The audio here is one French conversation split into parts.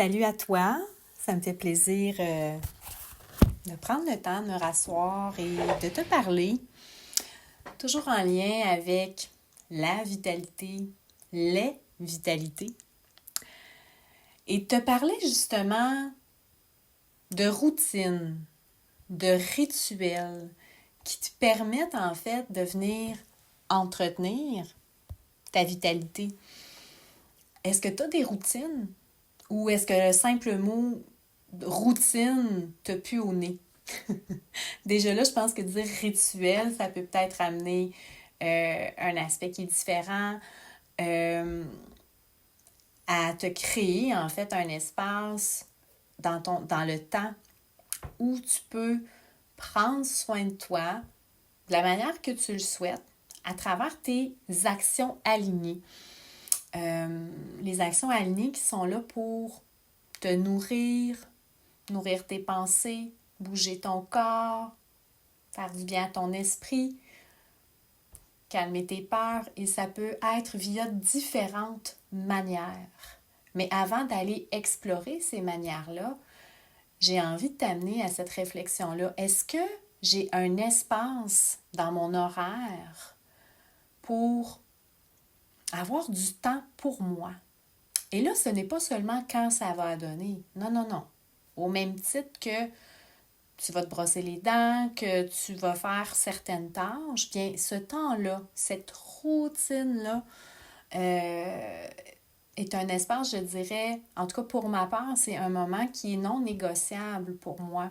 Salut à toi, ça me fait plaisir de prendre le temps de me rasseoir et de te parler, toujours en lien avec la vitalité, les vitalités, et te parler justement de routines, de rituels qui te permettent en fait de venir entretenir ta vitalité. Est-ce que tu as des routines ou est-ce que le simple mot routine te pue au nez? Déjà là, je pense que dire rituel, ça peut peut-être amener un aspect qui est différent euh, à te créer en fait un espace dans le temps où tu peux prendre soin de toi de la manière que tu le souhaites à travers tes actions alignées. Les actions alignées qui sont là pour te nourrir tes pensées, bouger ton corps, faire du bien à ton esprit, calmer tes peurs, et ça peut être via différentes manières. Mais avant d'aller explorer ces manières-là, j'ai envie de t'amener à cette réflexion-là. Est-ce que j'ai un espace dans mon horaire pour avoir du temps pour moi? Et là, ce n'est pas seulement quand ça va donner. Non, non, non. Au même titre que tu vas te brosser les dents, que tu vas faire certaines tâches, bien, ce temps-là, cette routine-là, est un espace, je dirais, en tout cas pour ma part, c'est un moment qui est non négociable pour moi.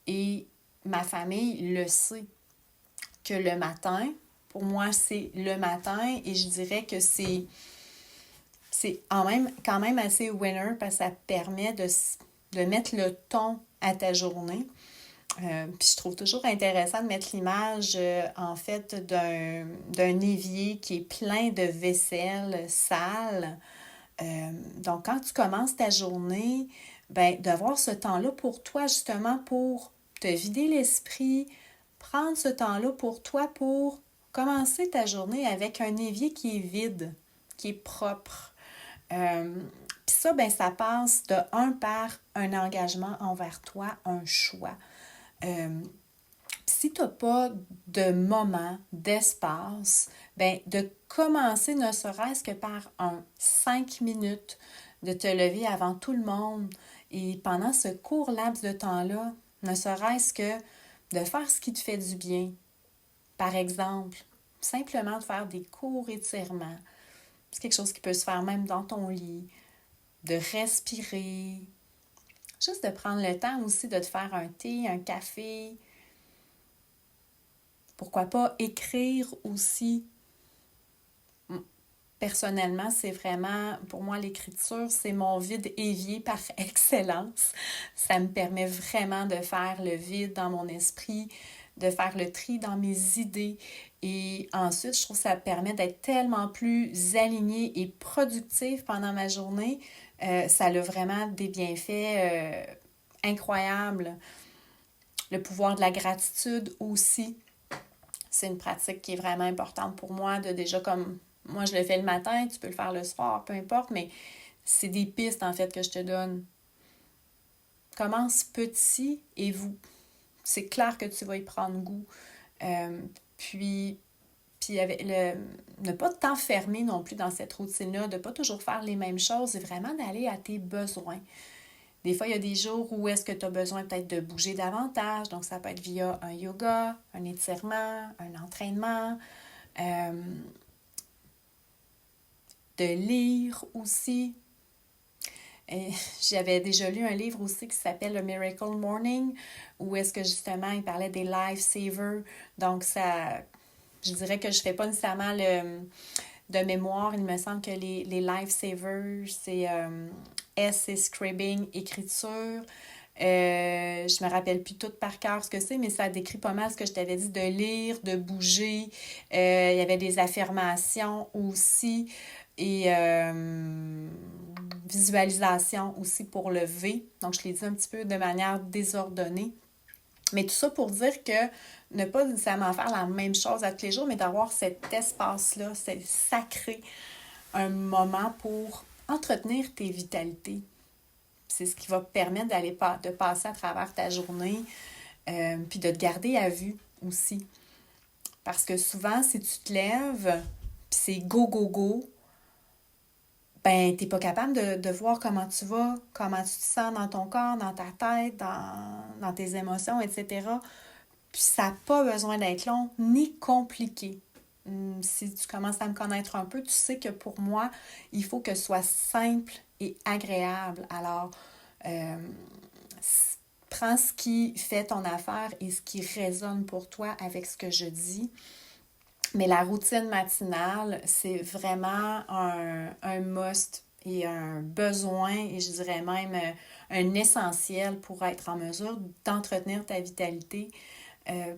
Et ma famille le sait, que le matin, pour moi, c'est le matin, et je dirais que c'est quand même assez winner parce que ça permet de mettre le ton à ta journée. Puis je trouve toujours intéressant de mettre l'image, en fait, d'un évier qui est plein de vaisselle sale. Donc, quand tu commences ta journée, ben, d'avoir ce temps-là pour toi, justement, pour te vider l'esprit, prendre ce temps-là pour toi pour commencer ta journée avec un évier qui est vide, qui est propre. Puis ça, ben, ça passe de par un engagement envers toi, un choix. Si tu n'as pas de moment, d'espace, ben, de commencer ne serait-ce que par 5 minutes, de te lever avant tout le monde, et pendant ce court laps de temps-là, ne serait-ce que de faire ce qui te fait du bien. Par exemple, simplement de faire des courts étirements. C'est quelque chose qui peut se faire même dans ton lit. De respirer. Juste de prendre le temps aussi de te faire un thé, un café. Pourquoi pas écrire aussi? Personnellement, c'est vraiment, pour moi, l'écriture, c'est mon vide évier par excellence. Ça me permet vraiment de faire le vide dans mon esprit, de faire le tri dans mes idées. Et ensuite, je trouve que ça permet d'être tellement plus alignée et productive pendant ma journée. Ça a vraiment des bienfaits incroyables. Le pouvoir de la gratitude aussi. C'est une pratique qui est vraiment importante pour moi, de déjà comme moi je le fais le matin, tu peux le faire le soir, peu importe, mais c'est des pistes en fait que je te donne. Commence petit et c'est clair que tu vas y prendre goût. Puis avec ne pas t'enfermer non plus dans cette routine-là, de ne pas toujours faire les mêmes choses, c'est vraiment d'aller à tes besoins. Des fois, il y a des jours où est-ce que tu as besoin peut-être de bouger davantage. Donc, ça peut être via un yoga, un étirement, un entraînement. De lire aussi. Et j'avais déjà lu un livre aussi qui s'appelle The Miracle Morning, où est-ce que justement il parlait des lifesavers. Donc, ça, je dirais que je ne fais pas nécessairement de mémoire. Il me semble que les lifesavers, c'est S, c'est scribing, écriture. Je me rappelle plus tout par cœur ce que c'est, mais ça décrit pas mal ce que je t'avais dit, de lire, de bouger. Il y avait des affirmations aussi et visualisation aussi pour le V. Donc, je l'ai dit un petit peu de manière désordonnée. Mais tout ça pour dire que ne pas nécessairement faire la même chose à tous les jours, mais d'avoir cet espace-là, c'est sacré, un moment pour entretenir tes vitalités. C'est ce qui va te permettre de passer à travers ta journée, puis de te garder à vue aussi. Parce que souvent, si tu te lèves, puis c'est go, go, go, ben, t'es pas capable de voir comment tu vas, comment tu te sens dans ton corps, dans ta tête, dans tes émotions, etc. Puis ça n'a pas besoin d'être long ni compliqué. Si tu commences à me connaître un peu, tu sais que pour moi, il faut que ce soit simple et agréable. Alors, euh, prends ce qui fait ton affaire et ce qui résonne pour toi avec ce que je dis. Mais la routine matinale, c'est vraiment un must et un besoin, et je dirais même un essentiel pour être en mesure d'entretenir ta vitalité,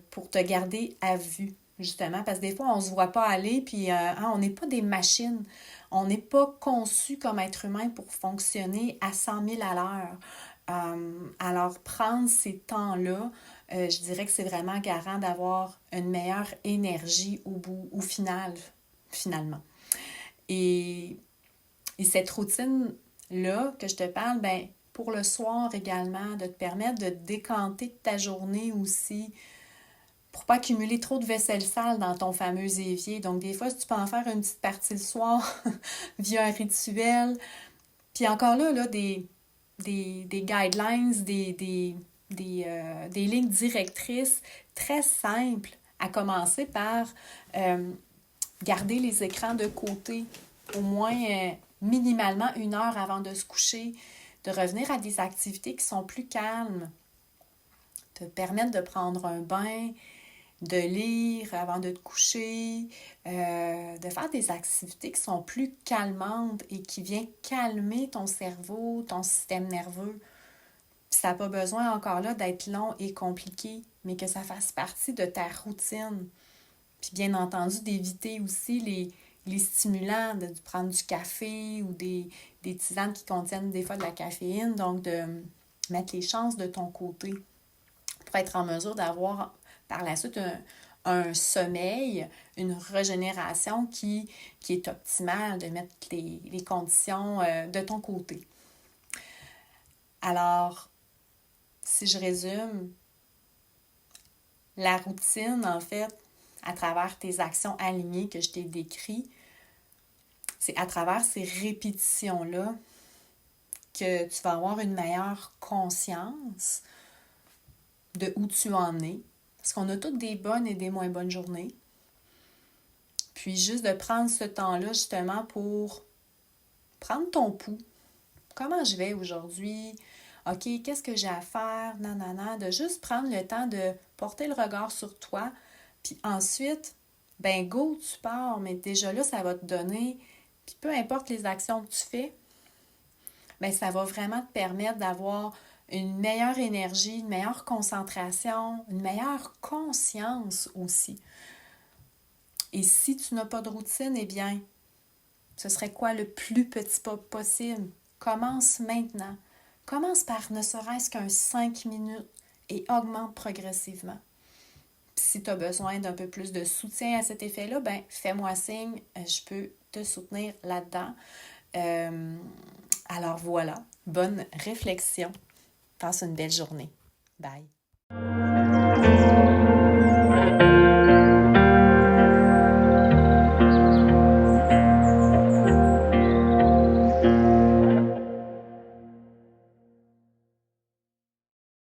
pour te garder à vue, justement. Parce que des fois, on ne se voit pas aller, puis on n'est pas des machines. On n'est pas conçu comme être humain pour fonctionner à 100 000 à l'heure. Alors, prendre ces temps-là, je dirais que c'est vraiment garant d'avoir une meilleure énergie finalement. Et, et cette routine-là que je te parle, ben, pour le soir également, de te permettre de décanter ta journée aussi, pour pas accumuler trop de vaisselle sale dans ton fameux évier. Donc, des fois, si tu peux en faire une petite partie le soir via un rituel, puis encore là des guidelines, des lignes directrices très simples, à commencer par garder les écrans de côté, au moins minimalement 1 heure avant de se coucher, de revenir à des activités qui sont plus calmes, te permettre de prendre un bain, de lire avant de te coucher, de faire des activités qui sont plus calmantes et qui viennent calmer ton cerveau, ton système nerveux. Puis ça n'a pas besoin encore là d'être long et compliqué, mais que ça fasse partie de ta routine. Puis bien entendu, d'éviter aussi les stimulants, de prendre du café ou des tisanes qui contiennent des fois de la caféine, donc de mettre les chances de ton côté pour être en mesure d'avoir par la suite un sommeil, une régénération qui est optimale, de mettre les conditions de ton côté. Alors, si je résume, la routine, en fait, à travers tes actions alignées que je t'ai décrites, c'est à travers ces répétitions-là que tu vas avoir une meilleure conscience de où tu en es. Parce qu'on a toutes des bonnes et des moins bonnes journées. Puis juste de prendre ce temps-là justement pour prendre ton pouls. Comment je vais aujourd'hui? OK, qu'est-ce que j'ai à faire? Nanana. De juste prendre le temps de porter le regard sur toi. Puis ensuite, ben go, tu pars. Mais déjà là, ça va te donner. Puis peu importe les actions que tu fais, ben ça va vraiment te permettre d'avoir une meilleure énergie, une meilleure concentration, une meilleure conscience aussi. Et si tu n'as pas de routine, eh bien, ce serait quoi le plus petit pas possible? Commence maintenant. Commence par ne serait-ce qu'un 5 minutes et augmente progressivement. Puis si tu as besoin d'un peu plus de soutien à cet effet-là, ben fais-moi signe, je peux te soutenir là-dedans. Alors voilà, bonne réflexion. Passe une belle journée. Bye.